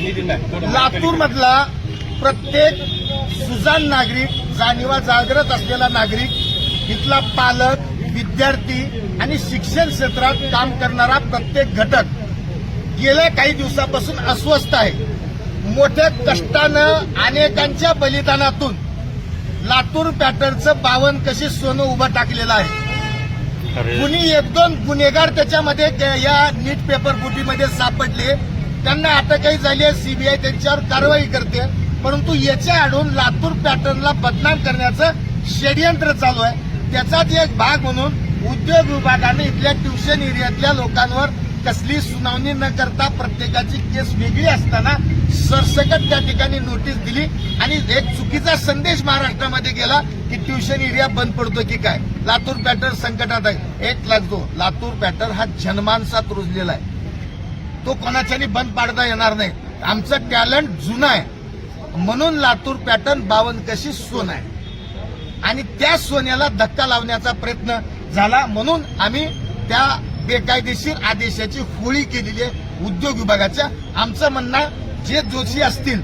लातूर मधला प्रत्येक सुजाण नागरिक, जाणीवा जागृत असलेला नागरिक, इथला पालक, विद्यार्थी आणि शिक्षण क्षेत्रात काम करणारा प्रत्येक घटक गेल्या काही दिवसापासून अस्वस्थ आहे. मोठ्या कष्टानं, अनेकांच्या बलिदानातून लातूर पॅटर्नचं 52 कशी सोनं उभं टाकलेलं आहे. कुणी 1-2 गुन्हेगार त्याच्यामध्ये या नीट पेपर फुटीमध्ये सापडले, त्यांना अटकही झाली आहे. सीबीआय त्यांच्यावर कारवाई करते, परंतु याच्या आडून लातूर पॅटर्नला बदनाम करण्याचं षडयंत्र चालू आहे. त्याचाच एक भाग म्हणून उद्योग विभागाने इथल्या ट्युशन एरियातल्या लोकांवर कसली सुनावणी न करता प्रत्येकाची केस वेगळी असताना सरसकट त्या ठिकाणी नोटीस दिली आणि एक चुकीचा संदेश महाराष्ट्रामध्ये गेला की ट्युशन एरिया बंद पडतो की काय. लातूर पॅटर्न संकटात आहे. एक लागतो, लातूर पॅटर्न हा जनमानसात रुजलेला आहे. तो कोणाच्यानी बंद पाडता येणार नाही. आमचं टॅलेंट जुनं आहे म्हणून लातूर पॅटर्न 52 कशी सोन आहे आणि त्या सोन्याला धक्का लावण्याचा प्रयत्न झाला म्हणून आम्ही त्या बेकायदेशीर आदेशाची होळी केलेली आहे उद्योग विभागाच्या. आमचं म्हणणं, जे दोषी असतील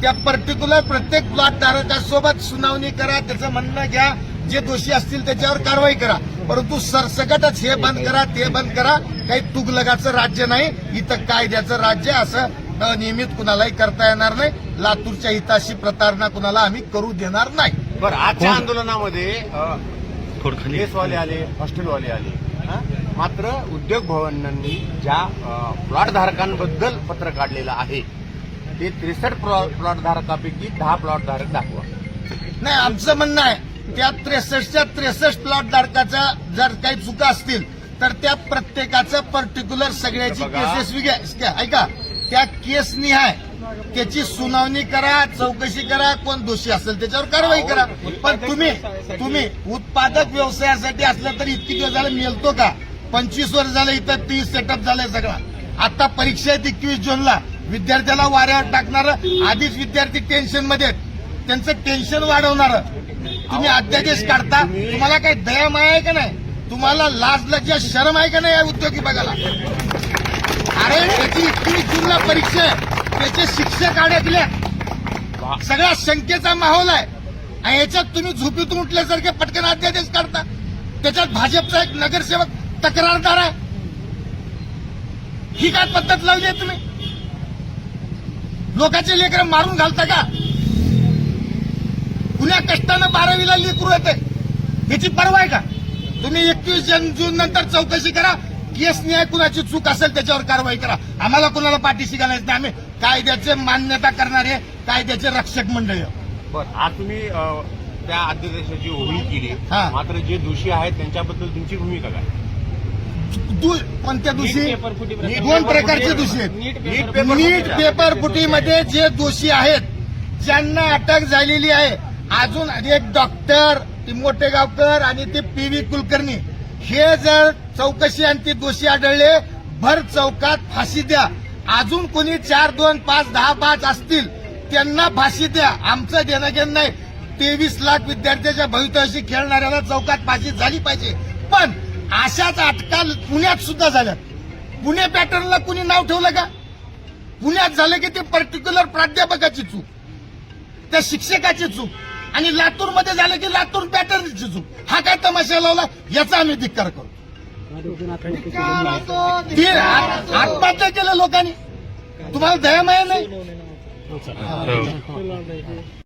त्या पर्टिक्युलर प्रत्येक प्लॉट धारकासोबत सुनावणी करा, त्याचं म्हणणं घ्या. जे दोषी असतील त्याच्यावर कारवाई करा, परंतु सरसकटच हे बंद करा, ते बंद करा. काही तुगलकाचं राज्य नाही, इथं कायद्याचं राज्य. असं नियमित कुणालाही करता येणार नाही. लातूरच्या हिताशी प्रतारणा कुणाला आम्ही करू देणार नाही. बरं, आजच्या आंदोलनामध्ये केसवाले आले, हॉस्टेलवाले आले, मात्र उद्योग भवनांनी ज्या प्लॉट धारकांबद्दल पत्र काढलेलं आहे ते 63 प्लॉट धारकापैकी 10 प्लॉट धारक दाखवा. नाही, आमचं म्हणणं आहे त्या 63च्या 63 प्लॉट धारकाच्या जर काही चुका असतील तर त्या प्रत्येकाचं पर्टिक्युलर सगळ्याची केसेस वेगळ्या ऐका, त्या केस निहाय त्याची सुनावणी करा, चौकशी करा. कोण दोषी असेल त्याच्यावर कारवाई करा. पण तुम्ही उत्पादक व्यवसायासाठी असलं तरी इतकी दिवस झालं मिळतो का? 25 वर्ष झालं इथं 30 सेटअप झालंय सगळा. आता परीक्षा आहेत 21 जूनला. विद्यार्थ्याला वाऱ्यावर टाकणारं, आधीच विद्यार्थी टेन्शनमध्ये आहेत, त्यांचं टेन्शन वाढवणारं तुम्ही अध्यादेश काढता. तुम्हाला काही दया माया आहे का नाही? तुम्हाला लाज लज्जा शरम आहे का नाही या उद्योग विभागाला? अरे त्याची 21 जूनला परीक्षा आहे, त्याचे शिक्षक अडकले, सगळ्या शंकेचा माहोल आहे आणि याच्यात तुम्ही झोपेतून उठल्यासारखे पटकन अध्यादेश काढता. त्याच्यात भाजपचा एक नगरसेवक तक्रारदार आहे. ही काय पद्धत लावली आहे तुम्ही? लोकांचे लेकरं मारून घालता का? कुण्या कष्टानं 12वीला लेकरू येते, याची पर्वा आहे का? तुम्ही 21 जून नंतर चौकशी करा. केस न्याय, कुणाची चूक असेल त्याच्यावर कारवाई करा. आम्हाला कुणाला पाठीशी घालायचं नाही. आम्ही कायद्याचे मान्यता करणारे कायद्याचे रक्षक मंडळी. बरं, आज तुम्ही त्या अध्यादेशाची होळी केली, मात्र जे दोषी आहेत त्यांच्याबद्दल तुमची भूमिका काय? कोणत्या दोषी? 2 प्रकारचे दोषी आहेत. नीट पेपर फुटीमध्ये जे दोषी आहेत, ज्यांना अटक झालेली आहे, अजून एक डॉक्टर मोठेगावकर आणि ते PV कुलकर्णी, हे जर चौकशी आणि ते दोषी आढळले, भर चौकात फाशी द्या. अजून कोणी 4, 2, 5, 10, 5 असतील त्यांना फाशी द्या. आमचं देणं घेणं नाही. 23 लाख विद्यार्थ्याच्या भवितव्याशी खेळणाऱ्याला चौकात फाशी झाली पाहिजे. पण अशाच अटका पुण्यात सुद्धा झाल्यात. पुणे पॅटर्नला कुणी नाव ठेवलं का? पुण्यात झालं की ते पर्टिक्युलर प्राध्यापकाची चूक, त्या शिक्षकाची चूक, आणि लातूरमध्ये झालं की लातूर पॅटर्नची चूक. हा काय तमाशा लावला? याचा आम्ही धिक्कार करू. आत्महत्या केलं लोकांनी, तुम्हाला दया माया नाही.